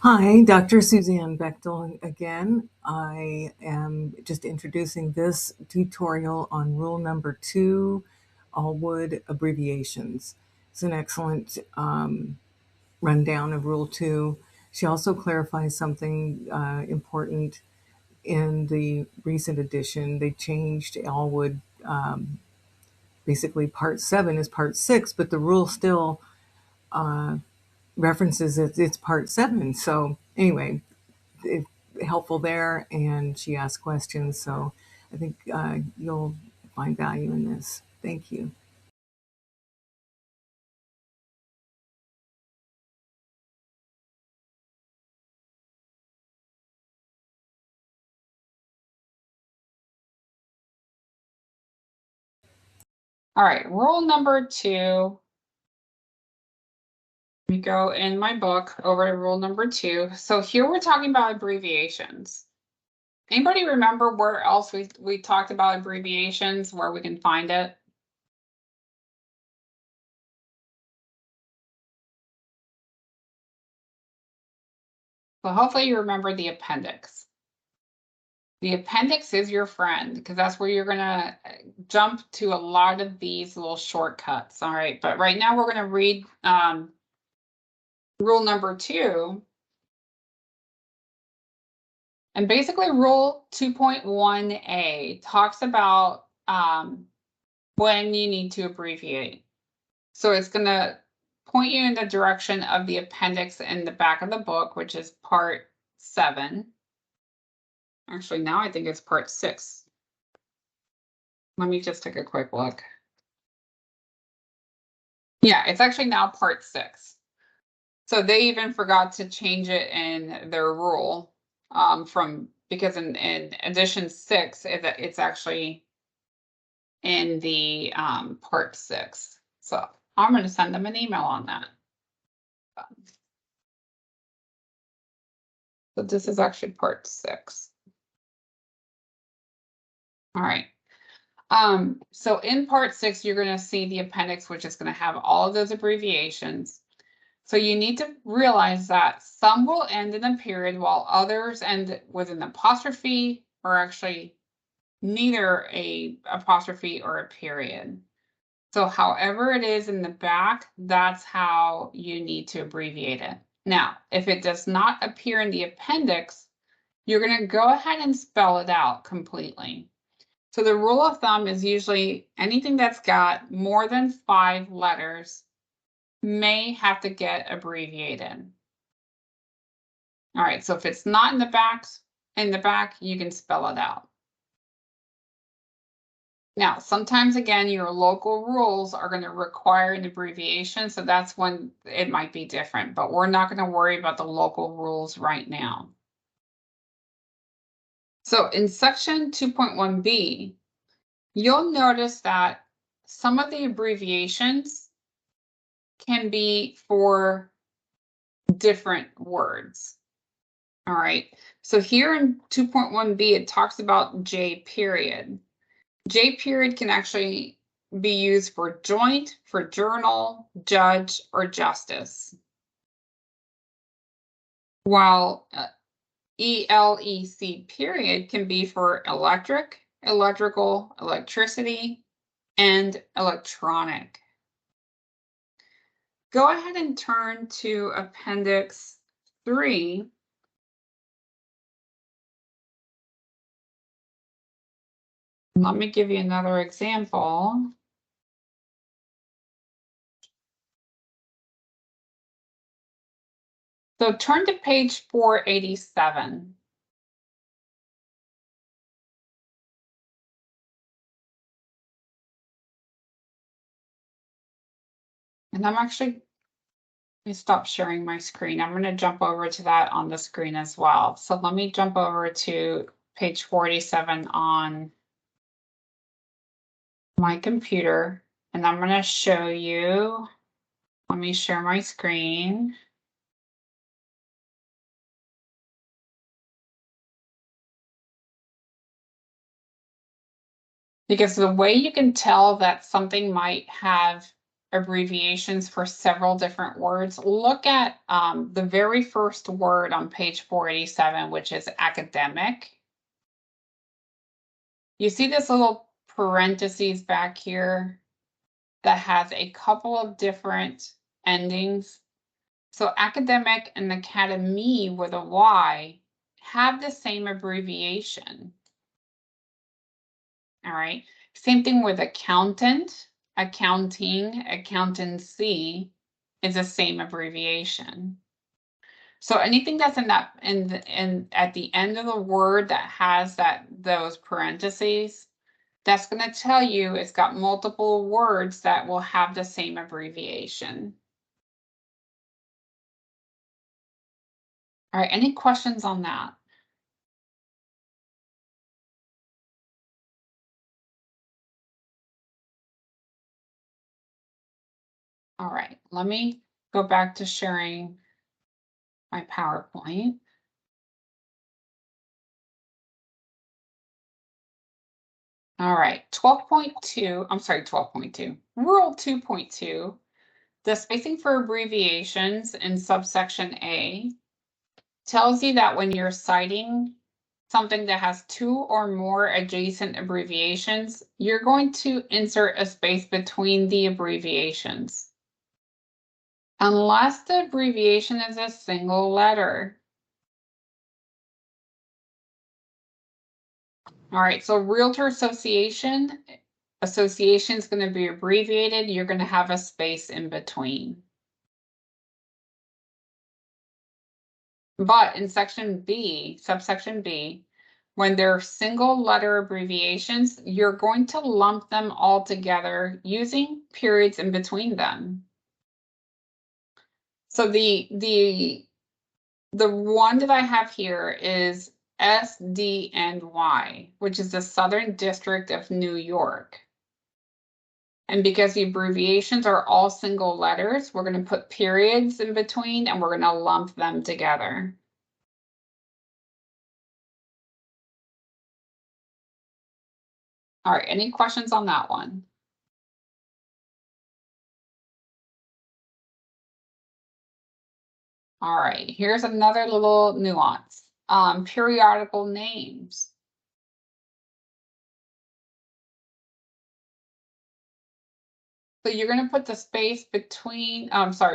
Hi, Dr. Suzanne Bechtel again. I am just introducing this tutorial on rule number 2, ALWD abbreviations. It's an excellent rundown of rule 2. She also clarifies something important in the recent edition. They changed ALWD, basically part 7 is part 6, but the rule still references it's part 7. So anyway, it, helpful there, and she asked questions. So I think you'll find value in this. Thank you. All right, rule number 2. Let me go in my book over to rule number 2. So here we're talking about abbreviations. Anybody remember where else we talked about abbreviations, where we can find it? So hopefully you remember the appendix. The appendix is your friend because that's where you're going to jump to a lot of these little shortcuts. All right, but right now we're going to read rule number 2. And basically rule 2.1a talks about when you need to abbreviate. So it's going to point you in the direction of the appendix in the back of the book, which is part 7. Actually, now I think it's part 6. Let me just take a quick look. Yeah, it's actually now part 6. So they even forgot to change it in their rule because in edition 6, it's actually in the part 6. So I'm going to send them an email on that. So this is actually part 6. All right. So in part 6, you're going to see the appendix, which is going to have all of those abbreviations. So you need to realize that some will end in a period while others end with an apostrophe, or actually neither a apostrophe or a period. So however it is in the back, that's how you need to abbreviate it. Now, if it does not appear in the appendix, you're going to go ahead and spell it out completely. So the rule of thumb is usually anything that's got more than 5 letters may have to get abbreviated. All right, so if it's not in the back, you can spell it out. Now, sometimes again, your local rules are going to require an abbreviation, so that's when it might be different, but we're not going to worry about the local rules right now. So in section 2.1b, you'll notice that some of the abbreviations can be for different words. All right, so here in 2.1b, it talks about J period. J period can actually be used for joint, for journal, judge, or justice. While ELEC period can be for electric, electrical, electricity, and electronic. Go ahead and turn to Appendix 3. Let me give you another example. So turn to page 487. And I'm actually, let me stop sharing my screen. I'm going to jump over to that on the screen as well. So let me jump over to page 487 on my computer, and I'm going to show you. Let me share my screen. Because the way you can tell that something might have abbreviations for several different words, look at the very first word on page 487, which is academic. You see this little parentheses back here that has a couple of different endings. So academic and academy with a Y have the same abbreviation. All right. Same thing with accountant, accounting, accountancy is the same abbreviation. So anything that's in that in at the end of the word that has those parentheses, that's going to tell you it's got multiple words that will have the same abbreviation. All right, any questions on that? All right, let me go back to sharing my PowerPoint. All right, 12.2, I'm sorry, 12.2, Rule 2.2, the spacing for abbreviations in subsection A tells you that when you're citing something that has two or more adjacent abbreviations, you're going to insert a space between the abbreviations, unless the abbreviation is a single letter. All right, so Realtor Association is going to be abbreviated. You're going to have a space in between. But in section B, subsection B, when they're single letter abbreviations, you're going to lump them all together using periods in between them. So the one that I have here is SDNY, which is the Southern District of New York. And because the abbreviations are all single letters, we're going to put periods in between and we're going to lump them together. All right, any questions on that one? All right, here's another little nuance. Periodical names. So you're going to put the space between,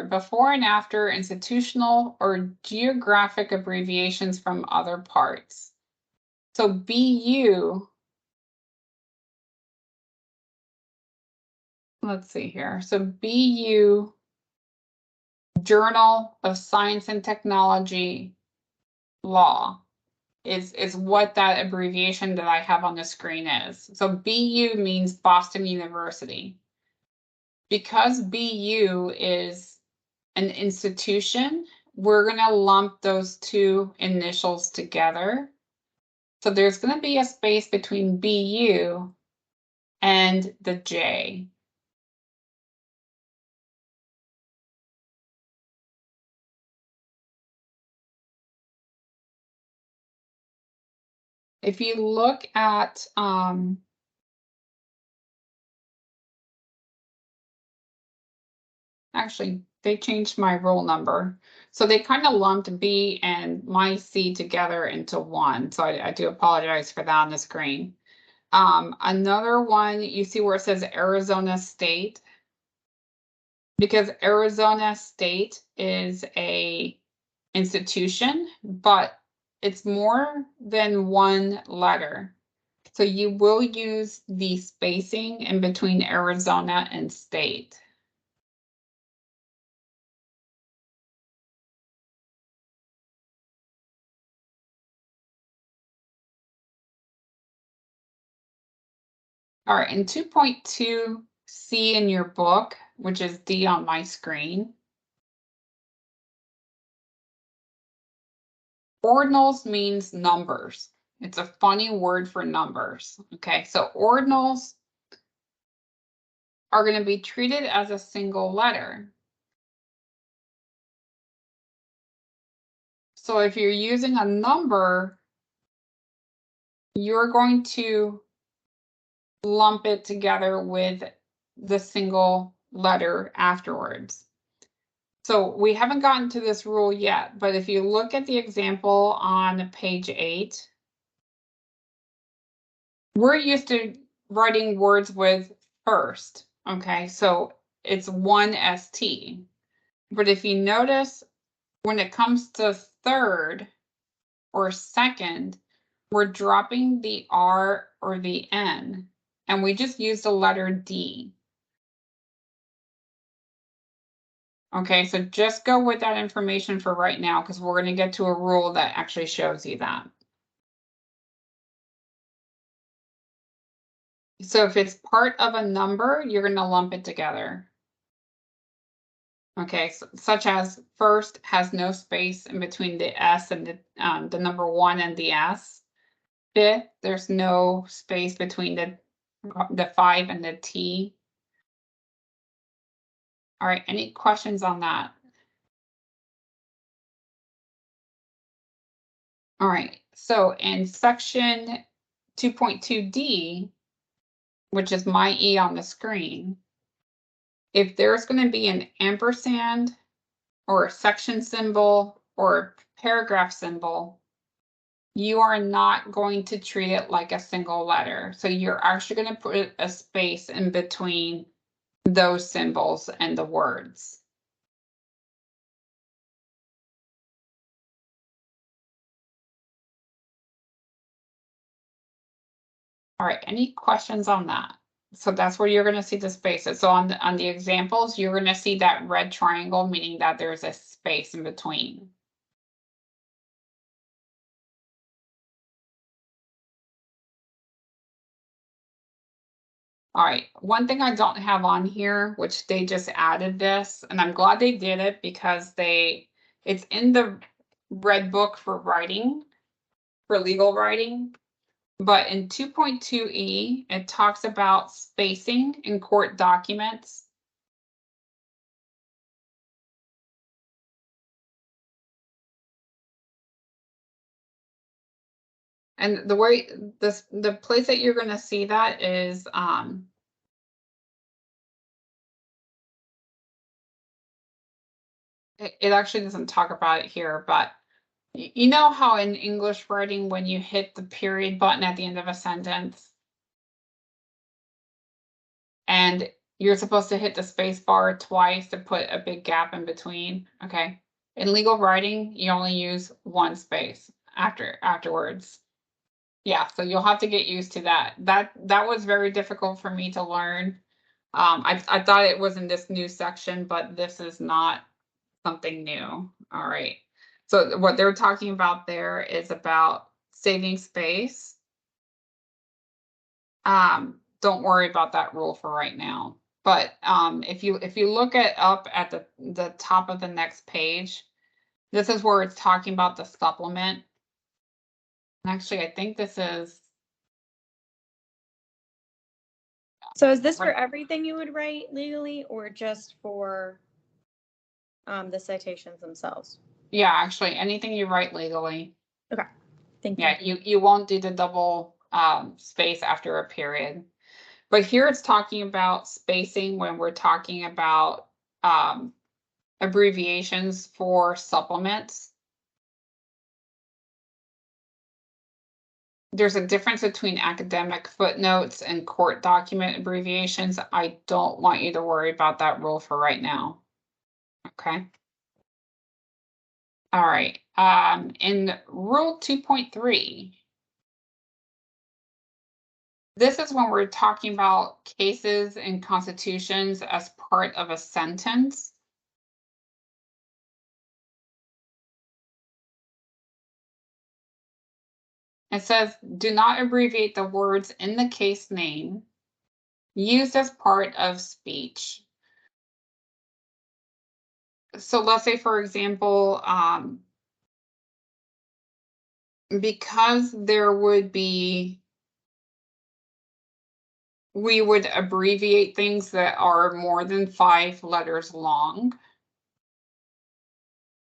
before and after institutional or geographic abbreviations from other parts. So BU, let's see here. So BU, Journal of Science and Technology Law, is what that abbreviation that I have on the screen is. So BU means Boston University. Because BU is an institution, we're going to lump those two initials together. So there's going to be a space between BU and the J. If you look at actually, they changed my roll number. So they kind of lumped B and my C together into one. So I do apologize for that on the screen. Another one, you see where it says Arizona State, because Arizona State is a institution, but it's more than one letter. So you will use the spacing in between Arizona and state. All right, in 2.2C in your book, which is D on my screen, ordinals means numbers. It's a funny word for numbers. Okay, so ordinals are going to be treated as a single letter. So if you're using a number, you're going to lump it together with the single letter afterwards. So we haven't gotten to this rule yet, but if you look at the example on page 8, we're used to writing words with first, okay? So it's one ST. But if you notice, when it comes to third or second, we're dropping the R or the N, and we just use the letter D. Okay, so just go with that information for right now, because we're going to get to a rule that actually shows you that. So if it's part of a number, you're going to lump it together. Okay, so, such as first has no space in between the S and the number 1 and the S. Fifth, there's no space between the 5 and the T. All right, any questions on that? All right, so in section 2.2D, which is my E on the screen, if there's going to be an ampersand or a section symbol or a paragraph symbol, you are not going to treat it like a single letter. So you're actually going to put a space in between those symbols and the words. All right, any questions on that? So that's where you're going to see the spaces. So on the examples, you're going to see that red triangle, meaning that there's a space in between. All right, one thing I don't have on here, which they just added this, and I'm glad they did it because it's in the red book for writing, for legal writing, but in 2.2E, it talks about spacing in court documents. And the way the place that you're going to see that is it actually doesn't talk about it here, but you know how in English writing, when you hit the period button at the end of a sentence, and you're supposed to hit the space bar twice to put a big gap in between, okay? In legal writing, you only use one space afterwards. Yeah, so you'll have to get used to that. That was very difficult for me to learn. I thought it was in this new section, but this is not something new. All right. So what they're talking about there is about saving space. Don't worry about that rule for right now. But if you look up at the top of the next page, this is where it's talking about the supplement. Actually, I think this is. So is this for everything you would write legally or just for the citations themselves? Yeah, actually, anything you write legally. Okay, thank you. Yeah, you won't do the double space after a period. But here it's talking about spacing when we're talking about abbreviations for supplements. There's a difference between academic footnotes and court document abbreviations. I don't want you to worry about that rule for right now. Okay. All right. In Rule 2.3, this is when we're talking about cases and constitutions as part of a sentence. It says, do not abbreviate the words in the case name used as part of speech. So let's say, for example, because we would abbreviate things that are more than 5 letters long.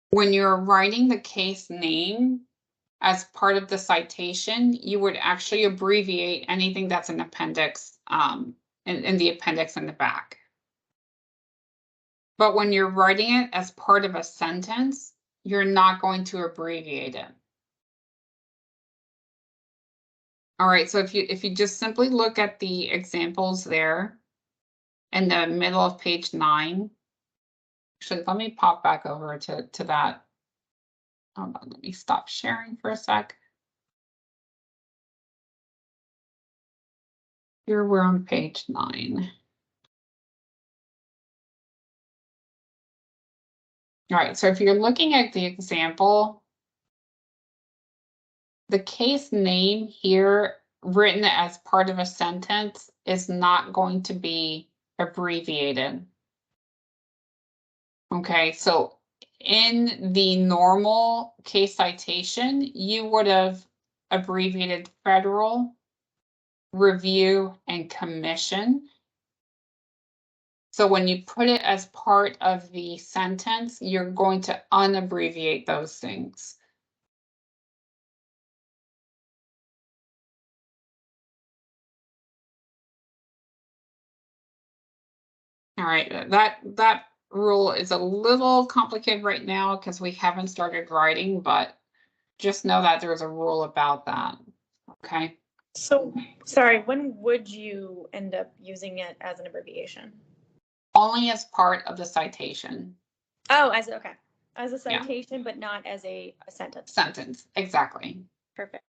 When you're writing the case name as part of the citation, you would actually abbreviate anything that's an appendix, in the appendix in the back. But when you're writing it as part of a sentence, you're not going to abbreviate it. All right, so if you just simply look at the examples there in the middle of page 9, actually, let me pop back over to that. Hold on, let me stop sharing for a sec. Here we're on page 9. All right, so if you're looking at the example, the case name here written as part of a sentence is not going to be abbreviated. Okay, so in the normal case citation, you would have abbreviated federal, review, and commission. So when you put it as part of the sentence, you're going to unabbreviate those things. All right, that rule is a little complicated right now because we haven't started writing, but just know that there's a rule about that. Okay. So, sorry, when would you end up using it as an abbreviation? Only as part of the citation. Oh, okay. As a Yeah. citation, but not as a sentence. Sentence, exactly. Perfect.